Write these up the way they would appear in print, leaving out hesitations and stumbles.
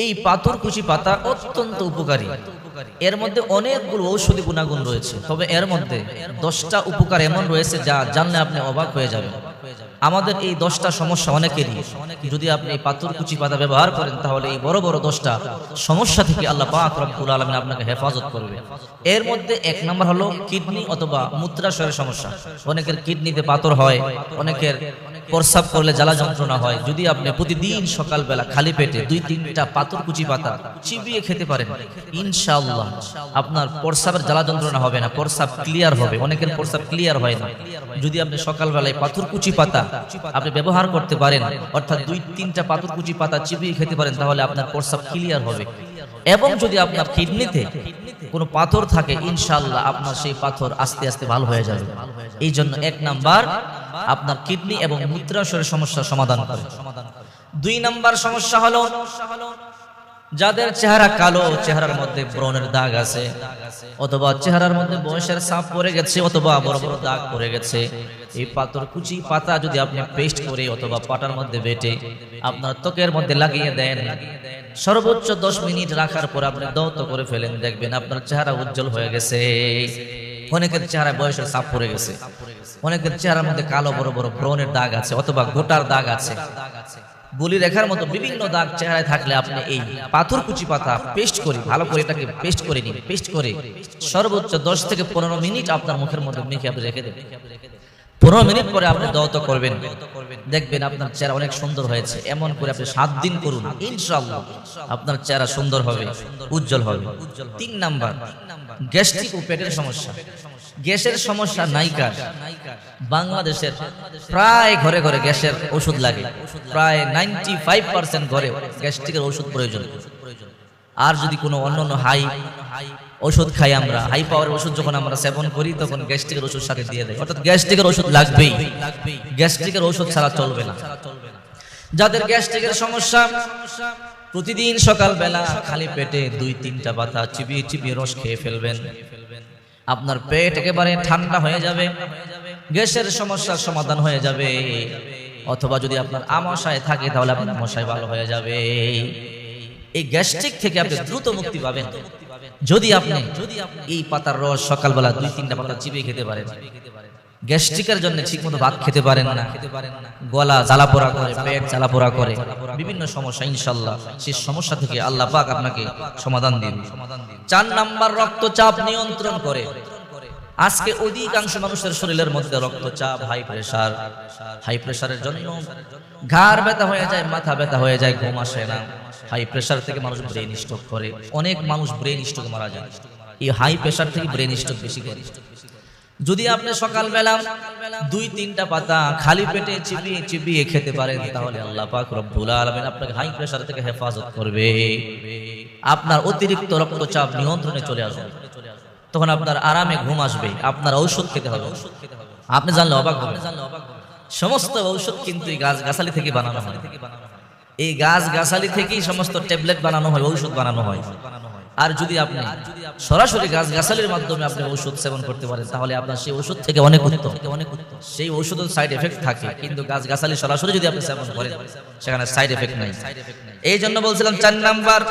এই পাথরকুচি পাতা অত্যন্ত উপকারী। এর মধ্যে অনেকগুলো ঔষধি গুণাগুণ রয়েছে, তবে এর মধ্যে 10টা উপকার এমন রয়েছে যা জানলে আপনি অবাক হয়ে যাবেন। আমাদের এই 10টা সমস্যা অনেকেরই, যদি আপনি এই পাথরকুচি পাতা ব্যবহার করেন তাহলে এই বড় বড় 10টা সমস্যা থেকে আল্লাহ পাক রব্বুল আলামিন আপনাকে হেফাজত করবে। এর মধ্যে 1 নম্বর হলো কিডনি অথবা মূত্রাশয়ের সমস্যা। অনেকের কিডনিতে পাথর হয়, অনেকের প্রস্রাব করলে জ্বালা যন্ত্রণা হয়। যদি আপনি প্রতিদিন সকালবেলা খালি পেটে 2-3টা পাথরকুচি পাতা চিবিয়ে খেতে পারেন, ইনশাআল্লাহ আপনার প্রস্রাবের জ্বালা যন্ত্রণা হবে না, প্রস্রাব ক্লিয়ার হবে। অনেকের প্রস্রাব ক্লিয়ার হয় না। যদি আপনি সকালবেলায় পাথরকুচি পাতা আপনি ব্যবহার করতে পারেন, অর্থাৎ 2-3টা পাথরকুচি পাতা চিবিয়ে খেতে পারেন, তাহলে আপনার প্রস্রাব ক্লিয়ার হবে। এবং যদি আপনার কিডনিতে কোনো পাথর থাকে, ইনশাআল্লাহ আপনার সেই পাথর আস্তে আস্তে ভালো হয়ে যাবে। এই জন্য 1 নাম্বার আপনার কিডনি এবং মূত্রাশয়ের সমস্যার সমাধান করে। 2 নাম্বার সমস্যা হলো যাদের চেহারা কালো, চেহারার মধ্যে ব্রণের দাগ আছে, অথবা চেহারার মধ্যে বয়সের ছাপ পড়ে গেছে, অথবা বড় বড় দাগ পড়ে গেছে, এই পাথরকুচি পাতা যদি আপনি পেস্ট করে অথবা পাটার মধ্যে বেটে আপনার ত্বকের মধ্যে লাগিয়ে দেন, সর্বোচ্চ 10 মিনিট রাখার পর আপনি দাঁত করে ফেলেন, দেখবেন আপনার চেহারা উজ্জ্বল হয়ে গেছে। অনেকের চেহারায় বয়সের ছাপ পড়ে গেছে, অনেকের চেহারার মধ্যে কালো বড় বড় ব্রণের দাগ আছে, অথবা গোটার দাগ আছে, বলি রেখার মতো বিভিন্ন দাগ চেহারায় থাকলে আপনি এই পাথরকুচি পাতা পেস্ট করে ভালো করে এটাকে পেস্ট করে নিন। পেস্ট করে সর্বোচ্চ 10 থেকে 15 মিনিট আপনার মুখের মধ্যে মেখে আপনি রেখে দেবেন। 15 মিনিট পরে আপনি দাওয়াত করবেন, দেখবেন আপনার চেহারা অনেক সুন্দর হয়েছে। এমন করে আপনি 7 দিন করুন, ইনশাআল্লাহ আপনার চেহারা সুন্দর হবে, উজ্জ্বল হবে। 3 নাম্বার গ্যাস্ট্রিক ও পেটের সমস্যা। গ্যাসের সমস্যা নাইকার বাংলাদেশের প্রায় ঘরে ঘরে গ্যাসের ওষুধ লাগে, প্রায় 95% ঘরে গ্যাস্ট্রিকের ওষুধ প্রয়োজন। আর যদি কোনো অন্যান্য হাই ওষুধ খাই, আমরা হাই পাওয়ার ওষুধ যখন আমরা সেবন করি তখন গ্যাস্ট্রিকের ওষুধ সাথে দিয়ে দেয়, অর্থাৎ গ্যাস্ট্রিকের ওষুধ লাগবেই, গ্যাস্ট্রিকের ওষুধ ছাড়া চলবে না। যাদের গ্যাস্ট্রিকের সমস্যা, প্রতিদিন সকালবেলা খালি পেটে 2-3টা পাতা চিবিয়ে চিবিয়ে রস খেয়ে ফেলবেন, আপনার পেট একেবারে ঠান্ডা হয়ে যাবে, গ্যাসের সমস্যার সমাধান হয়ে যাবে। অথবা যদি আপনার আমাশয় থাকে তাহলে আপনার আমাশয় ভালো হয়ে যাবে। এই গ্যাস্ট্রিক থেকে আপনি দ্রুত মুক্তি পাবেন যদি আপনি এই পাতার রস সকালবেলা 2-3টা পাতা চিবিয়ে খেতে পারেন। গ্যাস্ট্রিকের জন্য ঠিকমতো ভাত খেতে পারেন না, গলা জ্বালাপোড়া করে, পেট জ্বালাপোড়া করে, বিভিন্ন সমস্যা, ইনশাআল্লাহ সেই সমস্যা থেকে আল্লাহ পাক আপনাকে সমাধান দিবেন। 4 নাম্বার রক্তচাপ নিয়ন্ত্রণ করে। আজকে অধিকাংশ মানুষের শরীরের মধ্যে রক্তচাপ, হাই প্রেসারের জন্য ঘাড় ব্যথা হয়ে যায়, মাথা ব্যথা হয়ে যায়, ঘুম আসে না। হাই প্রেসার থেকে মানুষ ব্রেন স্ট্রোক করে, অনেক মানুষ ব্রেন স্ট্রোকে মারা যায়। এই হাই প্রেসার থেকে ব্রেন স্ট্রোক বেশি করে। যদি আপনি সকালবেলা 2-3টা পাতা খালি পেটে চিবিয়ে চিবিয়ে খেতে পারেন, তাহলে আল্লাহ পাক রব্বুল আলামিন আপনাকে হাই প্রেসার থেকে হেফাজত করবে। আপনার অতিরিক্ত রক্তচাপ নিয়ন্ত্রণে চলে আসবে, তখন আপনার আরামে ঘুম আসবে। আপনার ঔষধ খেতে হবে, আপনি জানলে অবাক হবেন, সমস্ত ঔষধ কিন্তু এই গাছগাছালি থেকে বানানো হয়। এই গাছগাছালি থেকেই সমস্ত ট্যাবলেট বানানো হয়, ঔষধ বানানো হয়। আর যদি আপনি সরাসরি গাছগাছালির মাধ্যমে আপনি ঔষধ সেবন করতে পারেন, তাহলে আপনার সেই ওষুধ থেকে অনেক উত্তম। সেই ওষুধের সাইড এফেক্ট থাকে, কিন্তু গাছগাছালি সরাসরি যদি আপনি সেবন করেন সেখানে সাইড এফেক্ট নাই। এই জন্য বলছিলাম 4 নাম্বার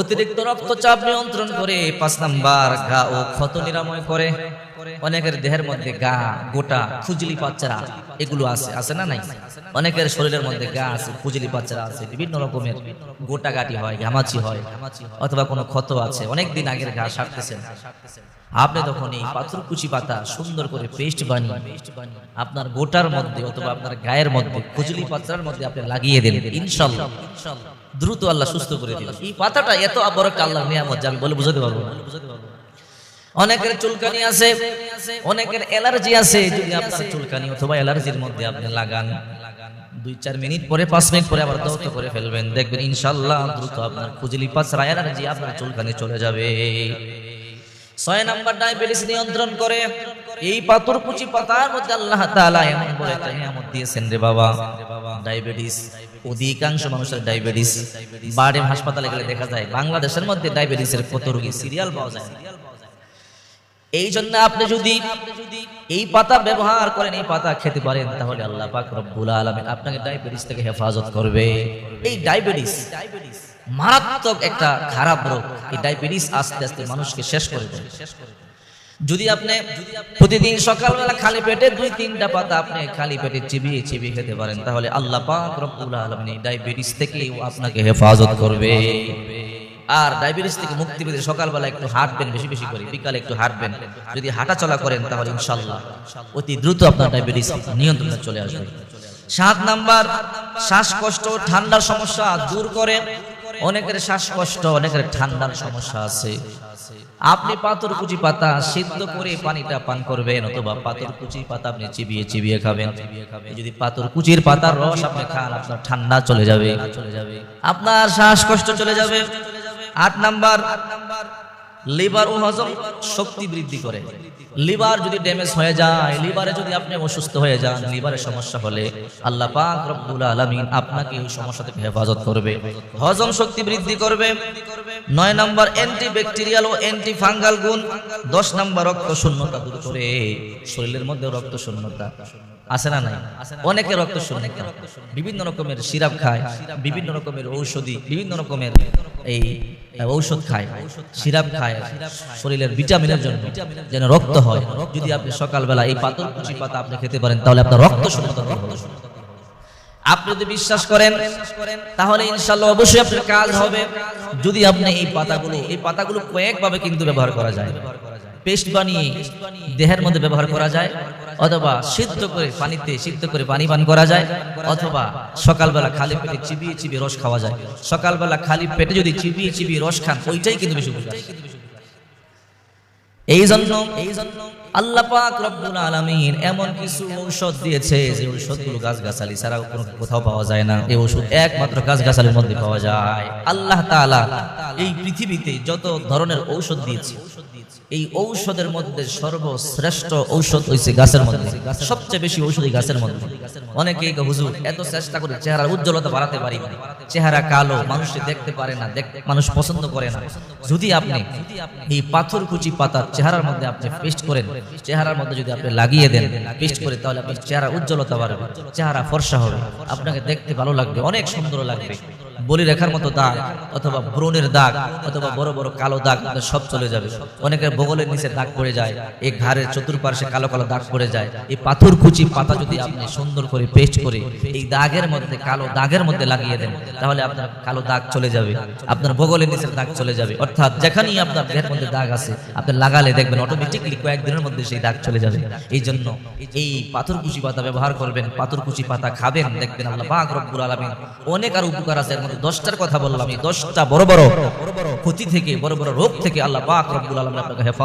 অতিরিক্ত রক্তচাপ নিয়ন্ত্রণ করে। 5 নাম্বার ঘা ও ক্ষত নিরাময় করে। অনেকের দেহের মধ্যে গা, গোটা, খুজলি পাচরা এগুলো আছে না নাই? অনেকের শরীরের মধ্যে গা আছে, খুজলি পাচরা আছে, বিভিন্ন রকমের গোটা গাটি হয়, ঘামাচি হয়, অথবা কোনো ক্ষত আছে, অনেকদিন আগের ঘা সারতেছেন, আপনি তখন এই পাথরকুচি পাতা সুন্দর করে পেস্ট বানিয়ে আপনার গোটার মধ্যে অথবা আপনার গায়ের মধ্যে, খুজলি পাচরার মধ্যে আপনি লাগিয়ে দেন, ইনশাআল্লাহ দ্রুত আল্লাহ সুস্থ করে দিবেন। এই পাতাটা এত বড় একটা আল্লাহর নিয়ামত যে আমি বলে বুঝাতে পারবো না। অনেকের চুলকানি আছে, অনেকের অ্যালার্জি আছে। যদি আপনার চুলকানি অথবা অ্যালার্জির মধ্যে আপনি লাগান, 2-4 মিনিট পরে 5 মিনিট পরে আবার দাওয়াত করে ফেলবেন, দেখবেন ইনশাআল্লাহ দ্রুত আপনার খুজলি পাচরা, অ্যালার্জি, আপনার চুলকানি চলে যাবে। 6 নাম্বার ডায়াবেটিস নিয়ন্ত্রণ করে। এই পাথরকুচি পাতার মধ্যে আল্লাহ তাআলা এমন বড় একটা নিয়ামত দিয়েছেন রে বাবা। ডায়াবেটিস, অধিকাংশ মানুষের ডায়াবেটিস, বাড়ি হাসপাতালে গেলে দেখা যায় বাংলাদেশের মধ্যে ডায়াবেটিসের কত রোগী সিরিয়াল পাওয়া যায়। এই জন্য আপনি যদি এই পাতা ব্যবহার করেন, এই পাতা খেতে পারেন, তাহলে আল্লাহ পাক রব্বুল আলামিন আপনাকে ডায়াবেটিস থেকে হেফাজত করবে। এই ডায়াবেটিস মারাত্মক একটা খারাপ রোগ। এই ডায়াবেটিস আস্তে আস্তে মানুষকে শেষ করে দেয়। যদি আপনি প্রতিদিন সকালবেলা খালি পেটে 2-3টা পাতা আপনি খালি পেটে চিবিয়ে চিবিয়ে খেতে পারেন, তাহলে আল্লাহ পাক রব্বুল আলামিন এই ডায়াবেটিস থেকে আপনাকে হেফাজত করবে। আর ডায়াবেটিস থেকে মুক্তি পেতে সকালবেলা একটু হাঁটবেন, বেশি বেশি করে বিকালে একটু হাঁটবেন। যদি হাঁটা চলা করেন তাহলে ইনশাআল্লাহ অতি দ্রুত আপনার ডায়াবেটিস নিয়ন্ত্রণে চলে আসবে। 7 নাম্বার, শ্বাসকষ্ট, ঠান্ডার সমস্যা দূর করে। অনেকের শ্বাসকষ্ট, অনেকের ঠান্ডার সমস্যা আছে। আপনি পাথরকুচি পাতা সিদ্ধ করে পানিটা পান করবেন, অথবা পাথরকুচি পাতা আপনি চিবিয়ে চিবিয়ে খাবেন। যদি পাথরকুচির পাতার রস আপনি খান, আপনার ঠান্ডা চলে যাবে, আপনার শ্বাসকষ্ট চলে যাবে। 8 নাম্বার, লিভার ও হজম শক্তি বৃদ্ধি করে। লিভার যদি ড্যামেজ হয়ে যায়, লিভারে যদি আপনি অসুস্থ হয়ে যান, লিভারের সমস্যা হলে আল্লাহ পাক রব্বুল আলামিন আপনাকে এই সমস্যা থেকে হেফাজত করবে, হজম শক্তি বৃদ্ধি করবে। 9 নাম্বার, অ্যান্টিব্যাকটেরিয়াল ও অ্যান্টি ফাঙ্গাল গুণ। 10 নাম্বার, রক্ত শূন্যতা দূর করে। শরীরের মধ্যে রক্ত শূন্যতা আছে না নাই? অনেকে রক্ত শূন্যতা, বিভিন্ন রকমের সিরাপ খায়, বিভিন্ন রকমের ঔষধি, বিভিন্ন রকমের এই ঔষধ খায়, সিরাপ খায় শরীরের ভিটামিনের জন্য, যেন রক্ত হয়। যদি আপনি সকালবেলা এই পাথরকুচি পাতা আপনি খেতে পারেন, তাহলে আপনার রক্ত শূন্যতা দূর হবে। আপনি যদি বিশ্বাস করেন তাহলে ইনশাআল্লাহ অবশ্যই আপনার কাজ হবে। যদি আপনি এই পাতাগুলো কয়েকভাবে কিন্তু ব্যবহার করা যায়। পেস্ট বানিয়ে দেহের মধ্যে ব্যবহার করা যায়, অথবা সিদ্ধ করে পানিতে সিদ্ধ করে পানি পান করা যায়, অথবা সকালবেলা খালি পেটে চিবিয়ে চিবিয়ে রস খাওয়া যায়। সকালবেলা খালি পেটে যদি চিবিয়ে চিবিয়ে রস খান, ওইটাই কিন্তু বেশি উপকার। এই জন্য আল্লাহ পাক রব্বুল আলামিন এমন কিছু ঔষধ দিয়েছে, যে ঔষধগুলো গাছগাছালি ছাড়া কোথাও পাওয়া যায় না। এই ঔষধ একমাত্র গাছগাছালির মধ্যে পাওয়া যায়। আল্লাহ তাআলা এই পৃথিবীতে যত ধরনের ঔষধ দিয়েছে, এই ঔষধের মধ্যে সর্বশ্রেষ্ঠ ঔষধ হইছে গাছের মধ্যে। সবচেয়ে বেশি ঔষধই গাছের মধ্যে। অনেকেই হুজুর এত চেষ্টা করে চেহারার উজ্জ্বলতা বাড়াতে পারি না, চেহারা কালো, মানুষকে দেখতে পারে না, মানুষ পছন্দ করে না। যদি আপনি এই পাথরকুচি পাতা চেহারার মধ্যে আপনি পেস্ট করেন, চেহারার মধ্যে যদি আপনি লাগিয়ে দেন পেস্ট করে, তাহলে আপনার চেহারা উজ্জ্বলতা বাড়বে, চেহারা ফর্সা হবে, আপনাকে দেখতে ভালো লাগবে, অনেক সুন্দর লাগবে। বলি রেখার মতো দাগ, অথবা ব্রণের দাগ, অথবা বড় বড় কালো দাগ সব চলে যাবে। অনেকের বগলের নিচে দাগ পড়ে যায়, এই ঘাড়ের চতুর্পার্শ্বে কালো কালো দাগ পড়ে যায়। এই পাথরকুচি পাতা যদি আপনি সুন্দর করে পেস্ট করে এই দাগের মধ্যে, কালো দাগের মধ্যে লাগিয়ে দেন, তাহলে আপনার কালো দাগ চলে যাবে, আপনার বগলের নিচের দাগ চলে যাবে। অর্থাৎ যেখানেই আপনার দেহের মধ্যে দাগ আছে, আপনি লাগালে দেখবেন অটোমেটিকলি কয়েকদিনের মধ্যে সেই দাগ চলে যাবে। এই জন্য এই পাথরকুচি পাতা ব্যবহার করবেন, পাথরকুচি পাতা খাবেন, দেখবেন আল্লাহ পাক রব্বুল আলামিন অনেক আর উপকার আছে। 10টার কথা বললাম, এই 10টা বড় বড় ক্ষতি থেকে, বড় বড় রোগ থেকে আল্লাহ পাক রব্বুল আলামিন আপনাকে হেফাজত